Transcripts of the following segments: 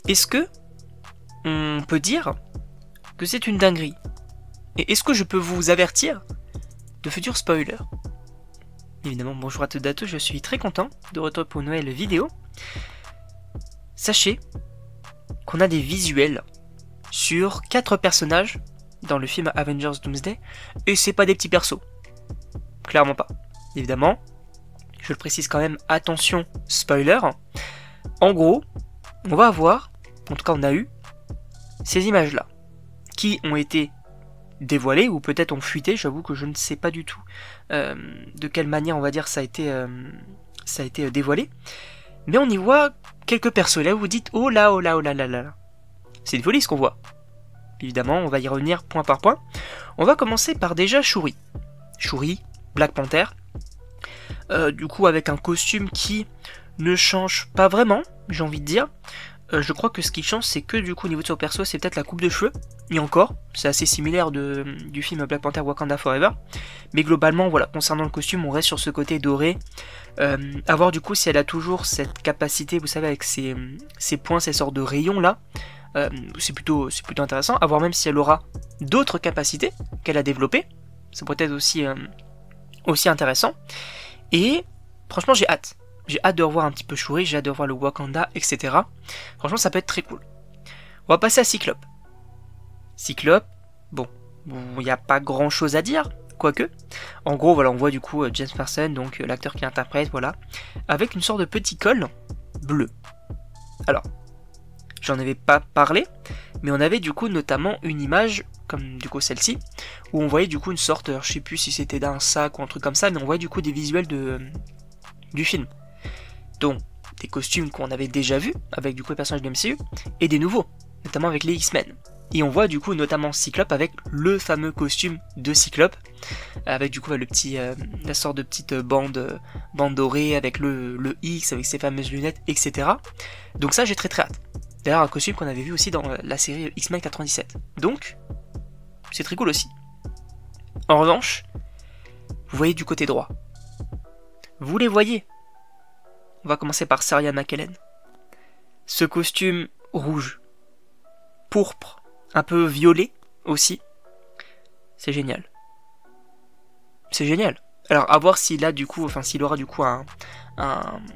Est-ce que on peut dire que c'est une dinguerie? Et est-ce que je peux vous avertir de futurs spoilers? Évidemment, bonjour à toutes et à tous, je suis très content de retour pour une nouvelle vidéo. Sachez qu'on a des visuels sur 4 personnages dans le film Avengers Doomsday, et c'est pas des petits persos. Clairement pas. Évidemment, je le précise quand même, attention, spoiler. En gros, on va avoir, en tout cas on a eu, ces images-là, qui ont été dévoilées, ou peut-être ont fuité, j'avoue que je ne sais pas du tout de quelle manière, on va dire, ça a été dévoilé. Mais on y voit quelques persos, là où vous dites, oh là, oh là, oh là là là là. C'est une folie ce qu'on voit. Évidemment, on va y revenir point par point. On va commencer par déjà Shuri. Shuri, Black Panther. Du coup, avec un costume qui ne change pas vraiment, j'ai envie de dire. Je crois que ce qui change, c'est que du coup, au niveau de son perso, c'est peut-être la coupe de cheveux. Et encore, c'est assez similaire du film Black Panther Wakanda Forever. Mais globalement, voilà, concernant le costume, on reste sur ce côté doré. À voir du coup si elle a toujours cette capacité, vous savez, avec ses points, ces sortes de rayons là. C'est plutôt intéressant. À voir même si elle aura d'autres capacités qu'elle a développées. Ça pourrait être aussi intéressant. Et franchement, j'ai hâte. J'ai hâte de revoir un petit peu Shuri, j'ai hâte de revoir le Wakanda, etc. Franchement, ça peut être très cool. On va passer à Cyclope. Cyclope, bon, il n'y a pas grand chose à dire, quoique. En gros, voilà, on voit du coup James Marsden, donc l'acteur qui l'interprète, voilà, avec une sorte de petit col bleu. Alors, j'en avais pas parlé, mais on avait du coup notamment une image, comme du coup celle-ci, où on voyait du coup une sorte, je sais plus si c'était d'un sac ou un truc comme ça, mais on voyait du coup des visuels du film. Donc, des costumes qu'on avait déjà vus, avec du coup les personnages de MCU, et des nouveaux, notamment avec les X-Men. Et on voit du coup notamment Cyclope avec le fameux costume de Cyclope, avec du coup la sorte de petite bande dorée, avec le X, avec ses fameuses lunettes, etc. Donc ça, j'ai très hâte. D'ailleurs, un costume qu'on avait vu aussi dans la série X-Men 97. Donc, c'est très cool aussi. En revanche, vous voyez du côté droit. Vous les voyez. On va commencer par Sarah McKellen. Ce costume rouge, pourpre, un peu violet aussi. C'est génial. C'est génial. Alors, à voir s'il a du coup, enfin s'il aura du coup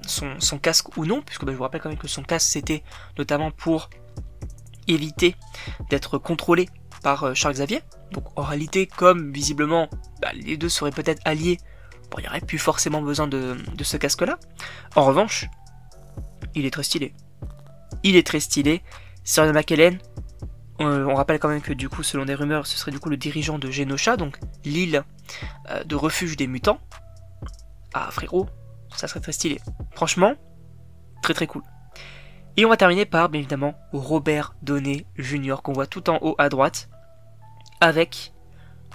son casque ou non, puisque je vous rappelle quand même que son casque c'était notamment pour éviter d'être contrôlé par Charles Xavier. Donc en réalité, comme visiblement les deux seraient peut-être alliés, bon, il n'y aurait plus forcément besoin de ce casque-là. En revanche, il est très stylé. Il est très stylé. Sarah McKellen, on rappelle quand même que du coup, selon des rumeurs, ce serait du coup le dirigeant de Genosha, donc l'île de refuge des mutants. Ah frérot, ça serait très stylé. Franchement, très cool. Et on va terminer par, bien évidemment, Robert Downey Jr. qu'on voit tout en haut à droite, avec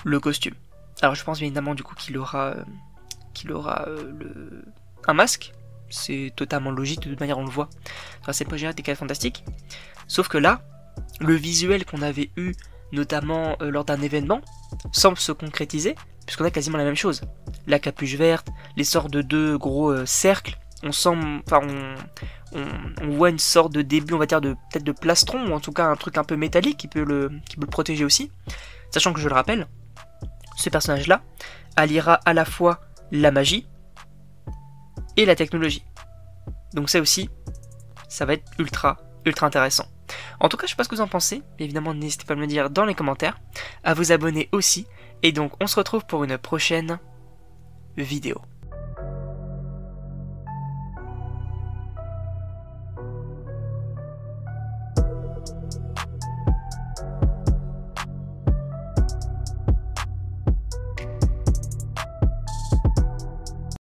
le costume. Alors je pense bien évidemment du coup qu'il aura un masque. C'est totalement logique, de toute manière on le voit dans cette projet des 4 Fantastiques. Sauf que là, le visuel qu'on avait eu notamment lors d'un événement semble se concrétiser, puisqu'on a quasiment la même chose. La capuche verte, les sortes de 2 gros cercles, on voit une sorte de début, on va dire, peut-être de plastron, ou en tout cas un truc un peu métallique qui peut le protéger aussi. Sachant que je le rappelle, ce personnage-là alliera à la fois la magie et la technologie. Donc ça aussi, ça va être ultra intéressant. En tout cas, je sais pas ce que vous en pensez, mais évidemment n'hésitez pas à me le dire dans les commentaires, à vous abonner aussi, et donc on se retrouve pour une prochaine vidéo.